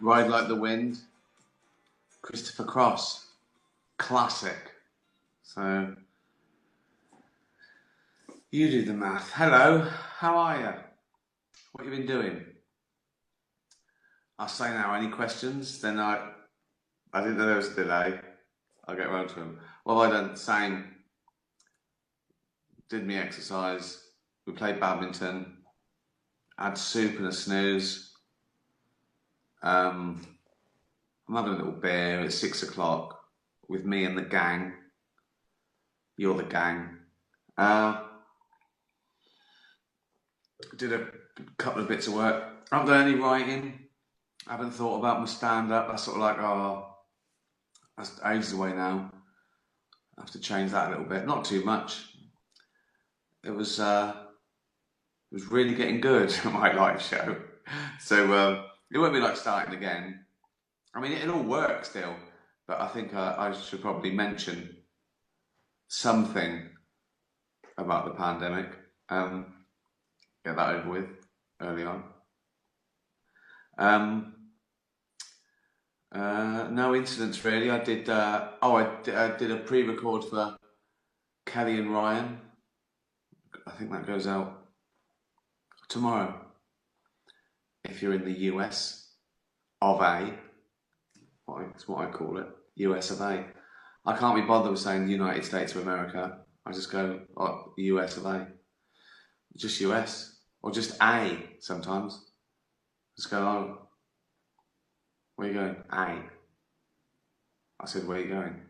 Ride Like the Wind, Christopher Cross, classic. So you do the math. Hello, how are you? What have you been doing? I'll say now, any questions? Then I didn't know there was a delay. I'll get around to them. Well, I done same. Did me exercise. We played badminton. Had soup and a snooze. I'm having a little beer at 6 o'clock with me and the gang. You're the gang. Did a couple of bits of work. I haven't done any writing. I haven't thought about my stand-up. That's sort of like, that's ages away now. I have to change that a little bit. Not too much. It was really getting good, my live show. So it won't be like starting again. I mean, it all works still, but I think I should probably mention something about the pandemic. Get that over with early on. No incidents really. I did a pre-record for Kelly and Ryan. I think that goes out tomorrow. If you're in the US of A, that's what I call it, US of A. I can't be bothered with saying the United States of America. I just go US of A. Just US or just A sometimes. Just go, oh, where you going? A. I said, where you going?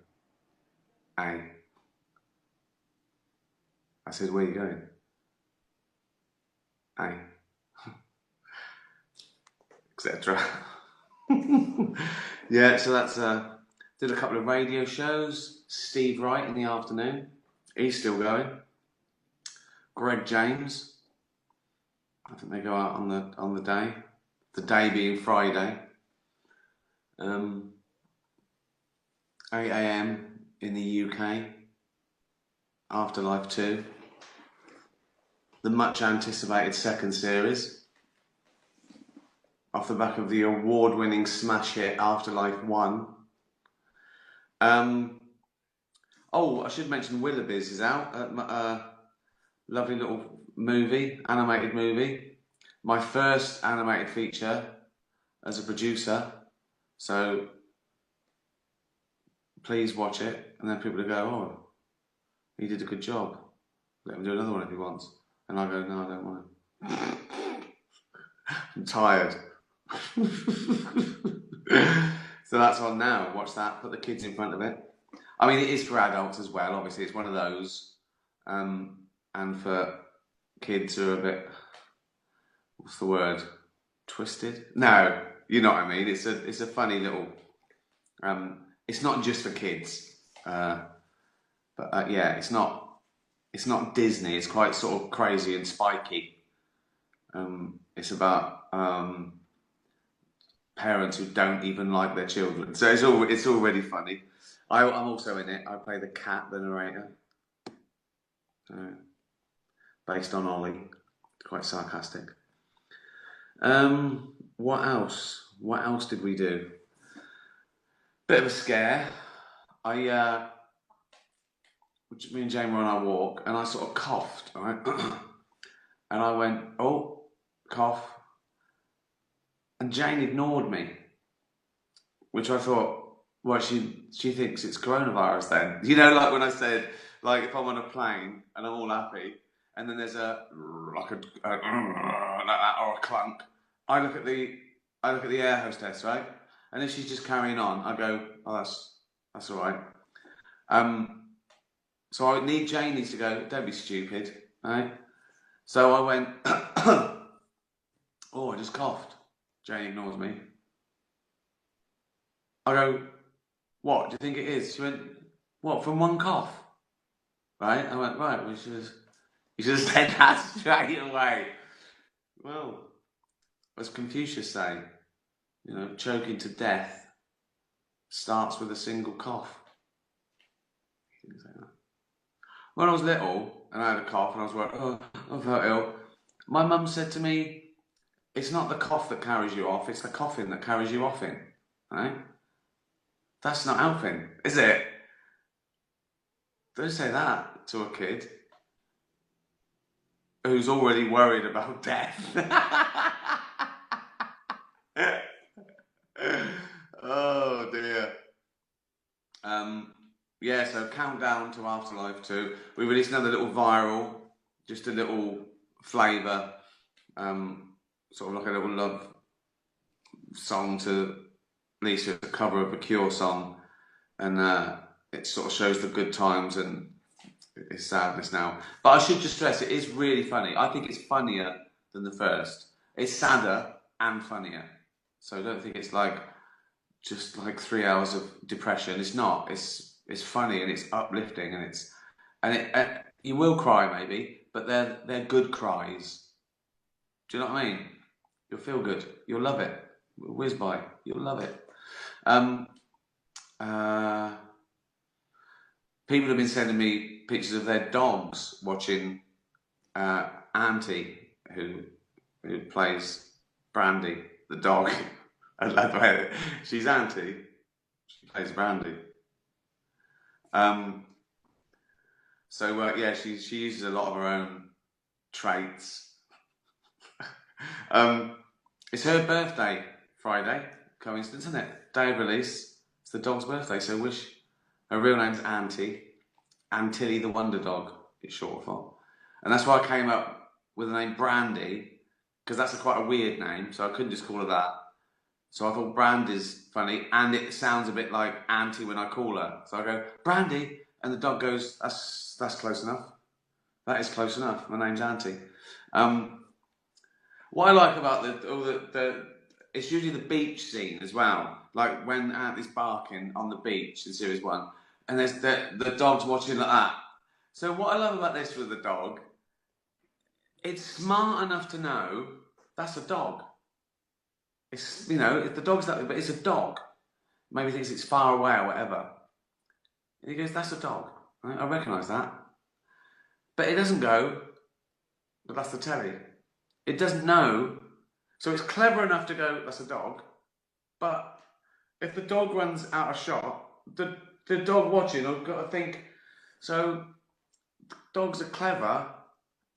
A. I said, where you going? A. Etc. Yeah, so that's did a couple of radio shows. Steve Wright in the afternoon. He's still going. Greg James. I think they go out on the day. The day being Friday. 8 AM in the UK. Afterlife 2. The much anticipated second series. Off the back of the award-winning smash hit Afterlife 1. I should mention Willoughbys is out. Lovely little movie, animated movie. My first animated feature as a producer. So please watch it, and then people will go, oh, he did a good job. Let him do another one if he wants. And I go, no, I don't want to. I'm tired. So that's on now. Watch that. Put the kids in front of it. I mean, it is for adults as well. Obviously, it's one of those. And for kids who are a bit, what's the word? Twisted? No, you know what I mean. It's a funny little. It's not just for kids. But yeah, it's not Disney. It's quite sort of crazy and spiky. It's about parents who don't even like their children. So it's already funny. I'm also in it. I play the cat, the narrator. Based on Ollie. Quite sarcastic. What else? What else did we do? Bit of a scare. Me and Jane were on our walk, and I sort of coughed, right? And I went, oh, cough. And Jane ignored me, which I thought, well, she thinks it's coronavirus then. You know, like when I said, like if I'm on a plane and I'm all happy, and then there's like that or a clunk, I look at the air hostess, right? And if she's just carrying on, I go, oh, that's all right. So Jane needs to go, don't be stupid, right? So I went, oh, I just coughed. Jane ignores me. I go, what do you think it is? She went, what, from one cough? Right? I went, right, you should have said that straight away. Well, as Confucius say, you know, choking to death starts with a single cough. He didn't say that. When I was little and I had a cough and I was like, oh, I felt ill, my mum said to me, It's not the cough that carries you off, it's the coughing that carries you offing. Right? That's not helping, is it? Don't say that to a kid who's already worried about death. Oh dear. Um, yeah, so countdown to Afterlife 2. We released another little viral, just a little flavour, sort of like a little love song to Lisa, a cover of a Cure song, and it sort of shows the good times and its sadness now. But I should just stress, it is really funny. I think it's funnier than the first. It's sadder and funnier. So I don't think it's like just like 3 hours of depression. It's not. It's funny and it's uplifting and you will cry maybe, but they're good cries. Do you know what I mean? You'll feel good. You'll love it. Whiz by. You'll love it. Um, uh, People have been sending me pictures of their dogs watching Auntie, who plays Brandy, the dog. I love her. She's Auntie. She plays Brandy. So yeah, she uses a lot of her own traits. It's her birthday Friday. Coincidence, isn't it? Day of release. It's the dog's birthday, so wish. Her real name's Auntie. Antilly the Wonder Dog, it's short for. And that's why I came up with the name Brandy, because that's quite a weird name, so I couldn't just call her that. So I thought Brandy's funny, and it sounds a bit like Auntie when I call her. So I go, Brandy, and the dog goes, that's close enough. That is close enough. My name's Auntie. What I like about it's usually the beach scene as well. Like when Auntie's barking on the beach in series 1, and there's the dog's watching like that. So what I love about this with the dog, it's smart enough to know that's a dog. It's, you know, if the dog's that, but it's a dog. Maybe thinks it's far away or whatever. And he goes, that's a dog. Right? I recognise that. But it doesn't go, but that's the telly. It doesn't know. So it's clever enough to go, that's a dog. But if the dog runs out of shot, the dog watching will got to think. So dogs are clever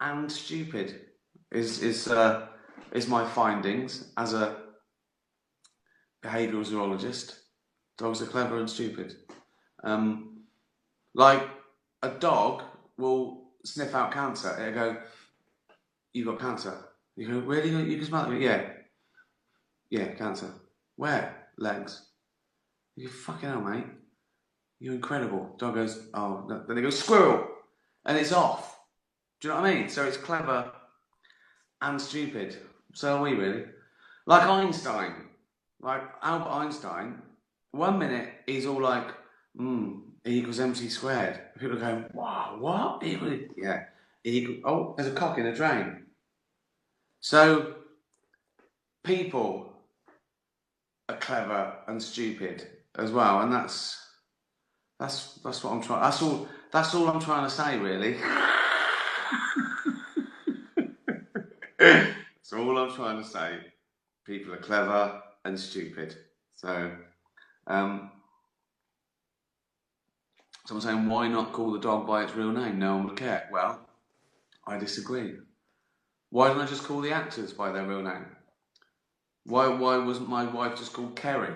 and stupid. Is my findings as a behavioural zoologist. Dogs are clever and stupid. Like a dog will sniff out cancer. It'll go, "You got cancer." You go, "Really? You can smell it?" "Yeah, yeah, cancer." "Where?" "Legs." You go, "Fucking hell, mate. You're incredible." Dog goes, "Oh," no. Then he goes, "Squirrel," and it's off. Do you know what I mean? So it's clever and stupid. So are we really? Like Einstein, like Albert Einstein. 1 minute he's all like, E equals MC squared. People are going, "Wow, what?" Yeah. Oh, there's a cock in a drain. So people are clever and stupid as well, and that's what I'm trying. That's all I'm trying to say, really. That's all I'm trying to say. People are clever and stupid. So, someone's saying, why not call the dog by its real name? No one would care. Well, I disagree. Why don't I just call the actors by their real name? Why wasn't my wife just called Kerry?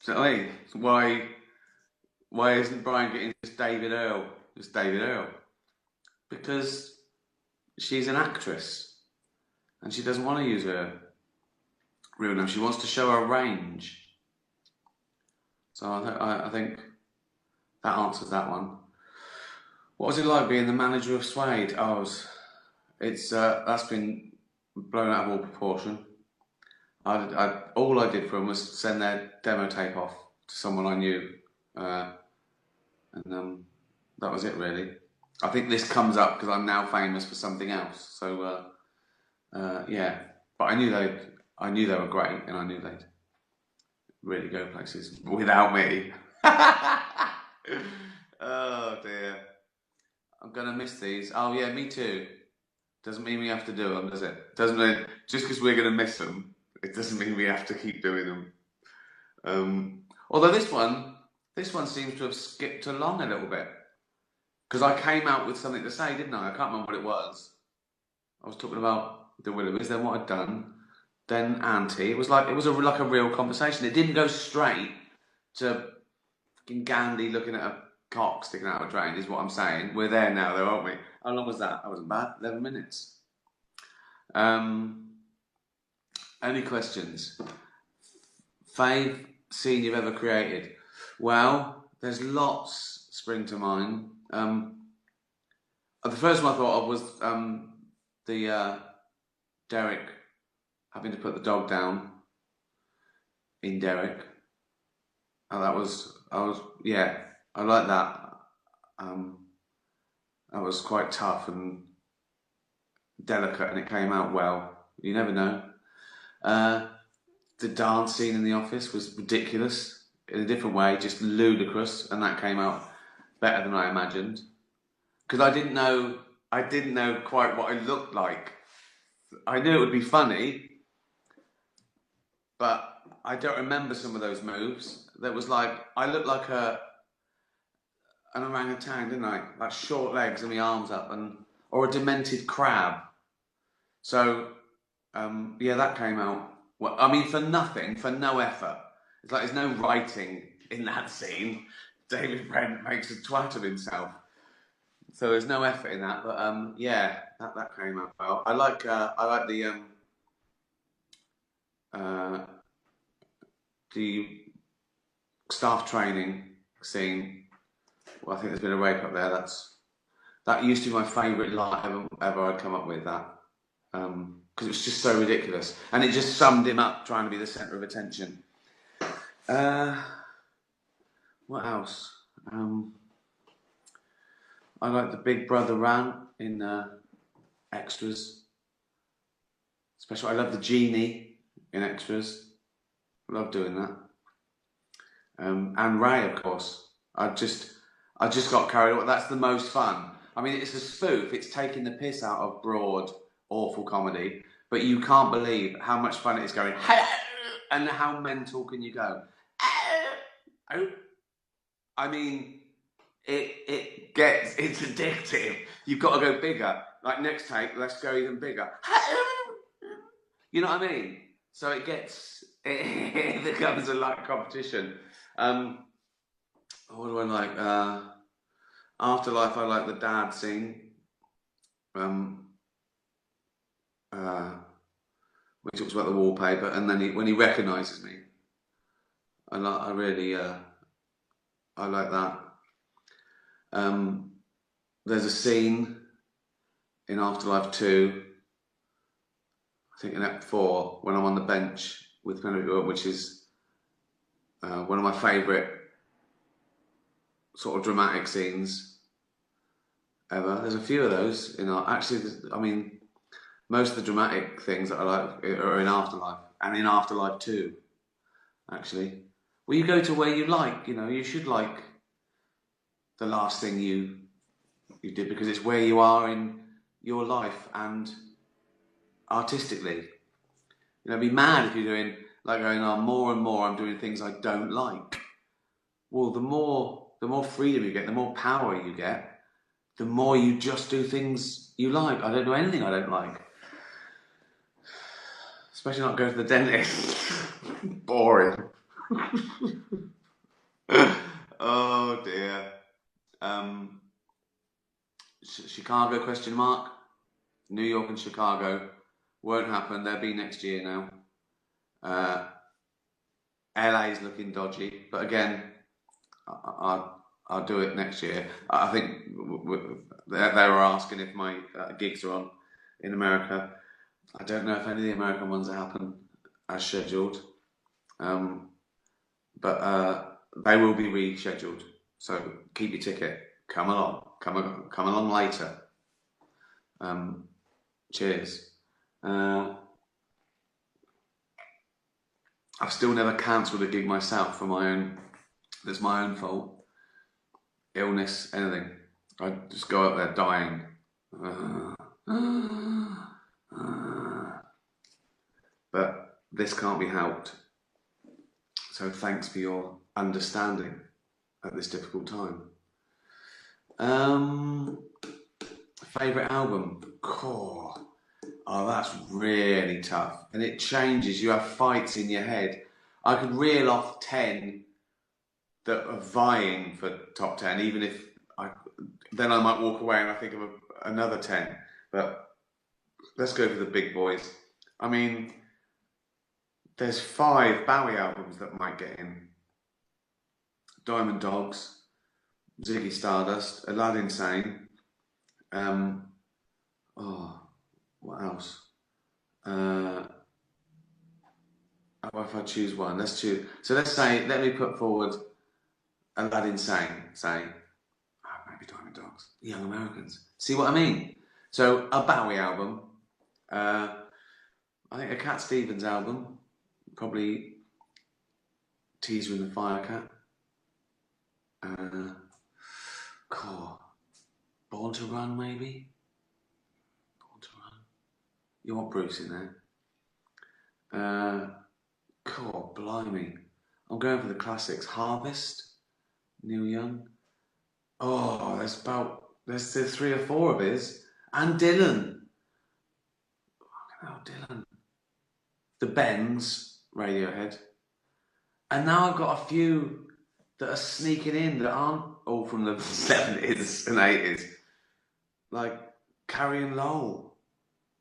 So, hey, why isn't Brian getting just David Earl? Just David Earl. Because she's an actress and she doesn't want to use her real name. She wants to show her range. So I think that answers that one. What was it like being the manager of Suede? That's been blown out of all proportion. All I did for them was send their demo tape off to someone I knew, and that was it really. I think this comes up because I'm now famous for something else. So yeah, but I knew they were great, and I knew they'd really go places without me. Oh dear, I'm gonna miss these. Oh yeah, me too. Doesn't mean we have to do them, does it? Doesn't mean just because we're going to miss them, it doesn't mean we have to keep doing them. Although this one seems to have skipped along a little bit because I came out with something to say, didn't I? I can't remember what it was. I was talking about the Willoughbys, then what I'd done, then Auntie. It was like like a real conversation. It didn't go straight to fucking Gandhi looking at a cock sticking out of a drain. Is what I'm saying. We're there now, though, aren't we? How long was that? That wasn't bad. 11 minutes. Any questions? Fave scene you've ever created? Well, there's lots spring to mind. The first one I thought of was the Derek having to put the dog down in Derek. Oh, I like that. That was quite tough and delicate, and it came out well. You never know. The dance scene in the office was ridiculous in a different way, just ludicrous, and that came out better than I imagined. Because I didn't know quite what I looked like. I knew it would be funny, but I don't remember some of those moves. That was like I looked like an orangutan, didn't I? Like short legs and my arms up, or a demented crab. So yeah, that came out. Well, I mean, for nothing, for no effort. It's like there's no writing in that scene. David Brent makes a twat of himself. So there's no effort in that, but yeah, that came out well. I like the staff training scene. Well, I think there's been a rape up there. That used to be my favourite line ever I'd come up with that. Because it was just so ridiculous, and it just summed him up trying to be the centre of attention. What else? I like the Big Brother rant in Extras. Especially, I love the genie in Extras. I love doing that. And Ray, of course. I just got carried away. That's the most fun. I mean, it's a spoof. It's taking the piss out of broad, awful comedy. But you can't believe how much fun it is going, and how mental can you go? I mean, it's addictive. You've got to go bigger. Like next take, let's go even bigger. You know what I mean? So it becomes a like competition. What do I like? Afterlife, I like the dad scene. When he talks about the wallpaper, and then when he recognises me, I like that. There's a scene in Afterlife 2, I think in Act 4, when I'm on the bench with Penelope, which is one of my favourite sort of dramatic scenes ever. There's a few of those I mean, most of the dramatic things that I like are in Afterlife, and in Afterlife 2, actually. Well, you go to where you like, you should like the last thing you did, because it's where you are in your life and artistically. It'd be mad if you're doing, like going on more and more, I'm doing things I don't like. Well, the more freedom you get, the more power you get, the more you just do things you like. I don't do anything I don't like. Especially not going to the dentist. Boring. Oh dear. Chicago ? New York and Chicago won't happen. They'll be next year now. LA's looking dodgy, but again, I'll do it next year. I think they were asking if my gigs are on in America. I don't know if any of the American ones happen as scheduled, but they will be rescheduled. So keep your ticket. Come along. Come along later. Cheers. I've still never cancelled a gig myself that's my own fault. Illness, anything. I just go out there dying. But this can't be helped. So thanks for your understanding at this difficult time. Favourite album? Oh, that's really tough. And it changes. You have fights in your head. I could reel off 10 that are vying for top 10, even if then I might walk away and I think of another 10. But let's go for the big boys. I mean, there's 5 Bowie albums that might get in. Diamond Dogs, Ziggy Stardust, Aladdin Sane. What else? If I choose one, let's choose. So let me put forward Aladdin Sane, maybe Diamond Dogs, Young Americans. See what I mean? So a Bowie album, I think a Cat Stevens album, probably Teaser and the Firecat. Born to Run, maybe? Born to Run. You want Bruce in there? Blimey. I'm going for the classics. Harvest, Neil Young. Oh, there's 3 or 4 of his. And Dylan. Dylan. The Bends, Radiohead. And now I've got a few that are sneaking in that aren't all from the 70s and 80s. Like Carrie & Lowell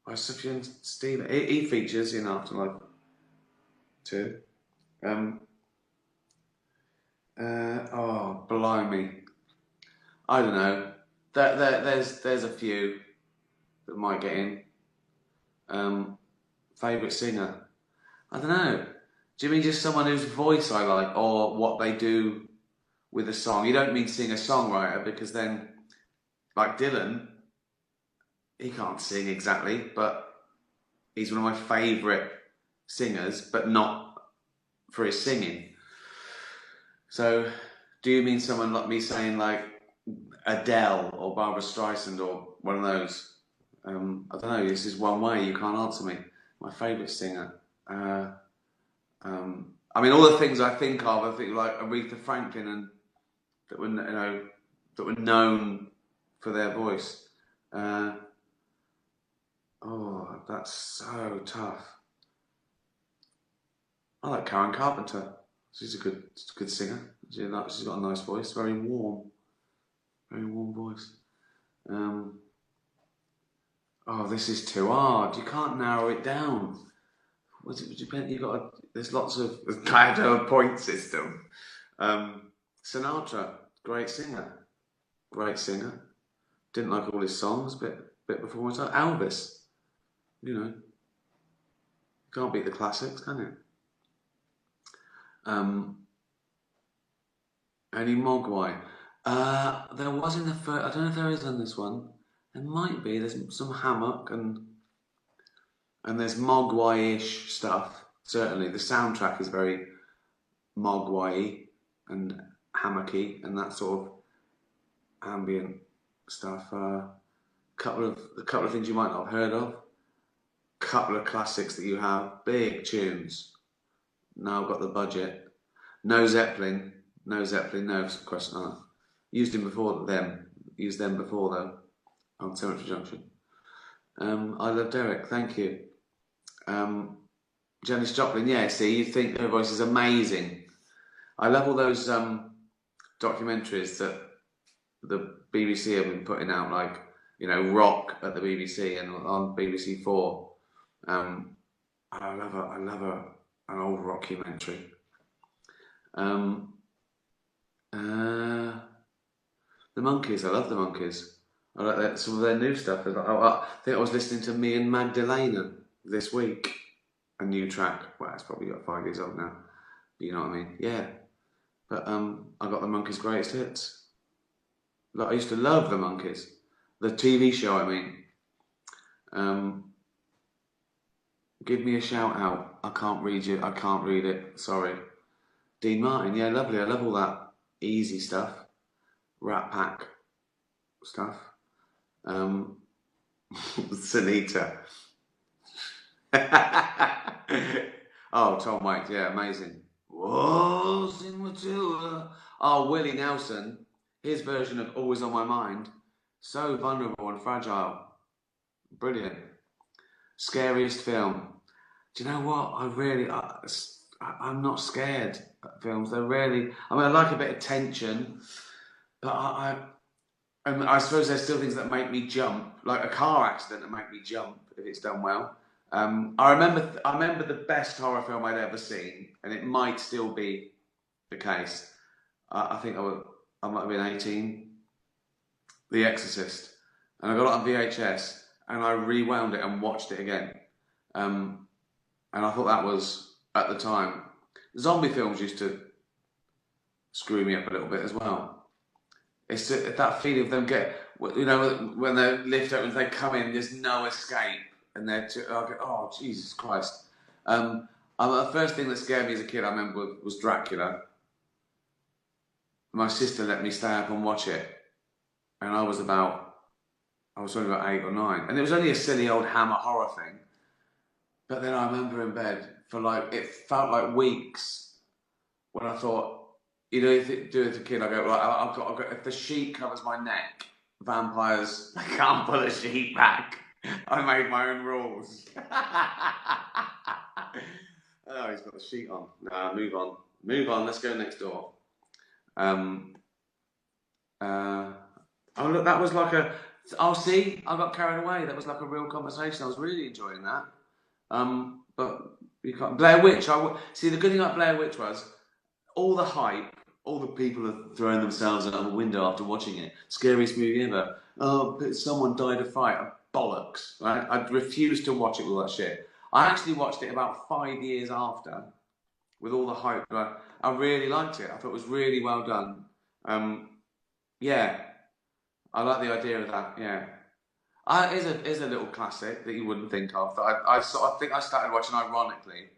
by Sufjan Stevens. He features in Afterlife too. Blimey. I don't know. There's a few that might get in. Favourite singer? I don't know. Do you mean just someone whose voice I like, or what they do with a song? You don't mean singer-songwriter, because then, like Dylan, he can't sing exactly, but he's one of my favourite singers, but not for his singing. So, do you mean someone like me saying like Adele or Barbara Streisand or one of those? I don't know, this is one way, you can't answer me. My favourite singer. I mean, all the things I think like Aretha Franklin and that were known for their voice. That's so tough. I like Karen Carpenter. She's a good singer. She's got a nice voice, very warm voice. This is too hard. You can't narrow it down. There's lots of. I have to have a point system. Sinatra, great singer. Didn't like all his songs, bit before my time. Elvis, can't beat the classics, can you? Any Mogwai. There was in the first. I don't know if there is on this one. There might be. There's some hammock and there's Mogwai-ish stuff. Certainly, the soundtrack is very Mogwai and hammocky and that sort of ambient stuff. A couple of things you might not have heard of. Couple of classics that you have. Big tunes. Now I've got the budget. No Zeppelin, no question. Used them before though on Cemetery Junction. I love Derek, thank you. Janis Joplin, yeah, see, you think her voice is amazing. I love all those documentaries that the BBC have been putting out, like, rock at the BBC and on BBC 4. I love an old rockumentary. The Monkees, I love the Monkees. I like some of their new stuff. I think I was listening to Me and Magdalena this week, a new track. Well, it's probably got 5 years old now. But you know what I mean? Yeah. But I got the Monkees' greatest hits. Like, I used to love the Monkees, the TV show. I mean, give me a shout out. I can't read it. Sorry. Dean Martin, yeah, lovely. I love all that easy stuff, Rat Pack stuff. Sunita. Oh, Tom Waits, yeah, amazing. Was in Matilda. Oh, Willie Nelson, his version of Always on My Mind, so vulnerable and fragile. Brilliant. Scariest film. Do you know what? I'm not scared of films. They're really. I mean, I like a bit of tension, but I suppose there's still things that make me jump, like a car accident that make me jump if it's done well. I remember the best horror film I'd ever seen, and it might still be the case. I think I might have been 18. The Exorcist, and I got it on VHS, and I rewound it and watched it again. And I thought that was, at the time, zombie films used to screw me up a little bit as well. It's that feeling of them when they lift up and they come in, there's no escape, and oh Jesus Christ. The first thing that scared me as a kid, I remember, was Dracula. My sister let me stay up and watch it, and I was only about 8 or 9, and it was only a silly old Hammer horror thing. But then I remember in bed it felt like weeks when I thought, if you do it as a kid, I go, I've got, if the sheet covers my neck, vampires, I can't pull a sheet back. I made my own rules. Oh, he's got the sheet on. No, move on. Move on, let's go next door. Oh, look, that was like see, I got carried away. That was like a real conversation. I was really enjoying that. But you can't. Blair Witch. See, the good thing about Blair Witch was all the hype, all the people are throwing themselves out of a window after watching it. Scariest movie ever. Oh, someone died of fright. Bollocks. Right? I refused to watch it with all that shit. I actually watched it about 5 years after, with all the hype. I really liked it. I thought it was really well done. Yeah, I like the idea of that. Yeah. Is a little classic that you wouldn't think of. That I think I started watching ironically.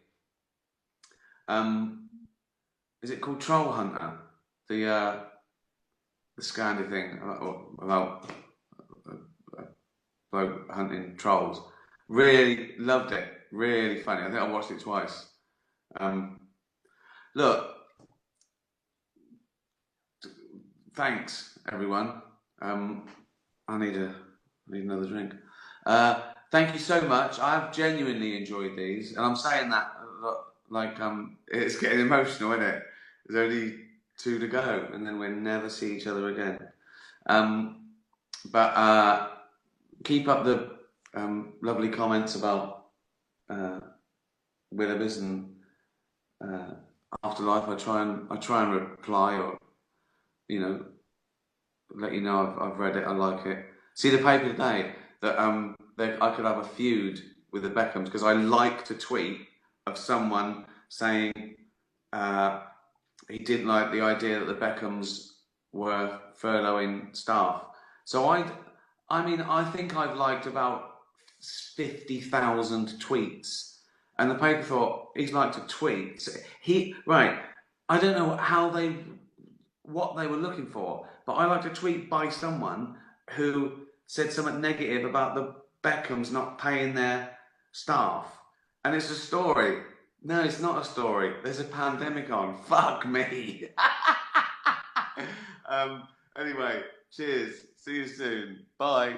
Is it called Troll Hunter? The Scandi thing about hunting trolls. Really loved it. Really funny. I think I watched it twice. Look, thanks everyone. I need another drink. Thank you so much. I have genuinely enjoyed these, and I'm saying that like it's getting emotional, isn't it? There's only 2 to go, and then we'll never see each other again. But keep up the lovely comments about Willoughbys and Afterlife. I try and reply, or let you know I've read it. I like it. See the paper today that I could have a feud with the Beckhams because I liked a tweet of someone saying he didn't like the idea that the Beckhams were furloughing staff. So I think I've liked about 50,000 tweets, and the paper thought he's liked a tweet. I don't know what they were looking for, but I liked a tweet by someone who said something negative about the Beckhams not paying their staff. And it's a story. No, it's not a story. There's a pandemic on. Fuck me. Anyway, cheers. See you soon. Bye.